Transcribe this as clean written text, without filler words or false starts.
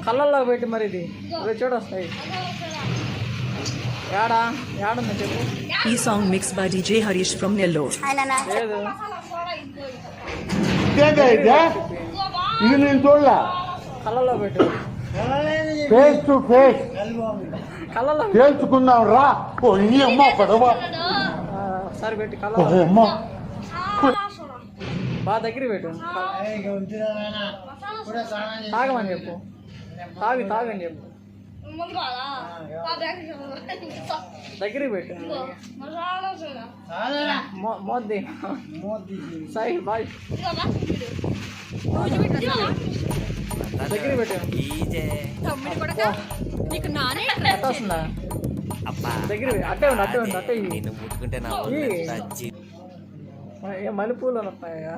కళ్ళల్లో పెట్టి మరి ఇది చూడొస్తాయి. ఏడుంది చెప్పు. ఈ song mix by DJ Harish from Nellore. లేదు ఇది నేను చూడలే. కళ్ళల్లో పెట్టు. ఫేస్ టు ఫేస్ కళ్ళల్లో తేల్చుకుందాం రా. ఓ నీ అమ్మ పడవ. సరే పెట్టి కళ్ళల్లో అమ్మ బాగా దగ్గర పెట్టు. తాగమని చెప్పు. తాగని చెప్పు. దగ్గరికి పెట్టు. మోద్ది సాయి బాయ్ దగ్గర పెట్టాను. వస్తుందా దగ్గర అట్టే ముట్టుకుంటే మల్లెపూలు వస్తాయా?